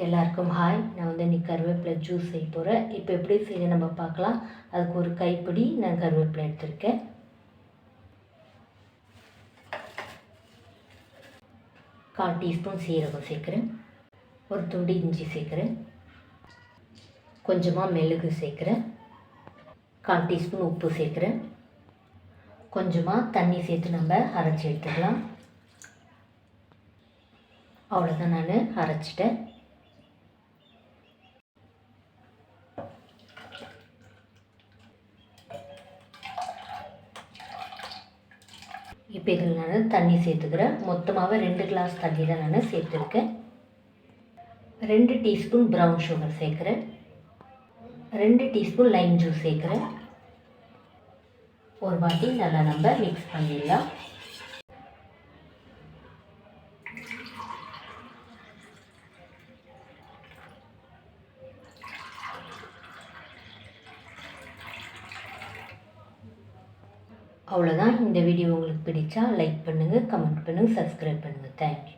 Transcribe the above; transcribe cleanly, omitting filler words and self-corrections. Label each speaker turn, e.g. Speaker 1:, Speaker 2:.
Speaker 1: எல்லாருக்கும் ஹாய். நான் இன்றைக்கி கருவேப்பிலை ஜூஸ் செய்ய போகிறேன். இப்போ எப்படி செய்ய நம்ம பார்க்கலாம். அதுக்கு ஒரு கைப்பிடி நான் கருவேப்பிலை எடுத்திருக்கேன். கால் டீஸ்பூன் சீரகம் சேர்க்குறேன். ஒரு துண்டு இஞ்சி சேர்க்குறேன். கொஞ்சமாக மிளகு சேர்க்குறேன். கால் டீஸ்பூன் உப்பு சேர்க்குறேன். கொஞ்சமாக தண்ணி சேர்த்து நம்ம அரைச்சி எடுத்துக்கலாம். அவ்வளோதான், நான் அரைச்சிட்டேன். இப்போ இதில் நான் தண்ணி சேர்த்துக்கிறேன். மொத்தமாகவே 2 கிளாஸ் தண்ணி தான் நான் சேர்த்துருக்கேன். 2 டீஸ்பூன் ப்ரௌன் சுகர் சேர்க்குறேன். 2 டீஸ்பூன் லைம் ஜூஸ் சேர்க்குறேன். ஒரு வாட்டி நல்லா நம்ம மிக்ஸ் பண்ணிடலாம். அவ்வளோதான். இந்த வீடியோ உங்களுக்கு பிடிச்சா லைக் பண்ணுங்கள், கமெண்ட் பண்ணுங்கள், சப்ஸ்கிரைப் பண்ணுங்கள். தேங்க்யூ.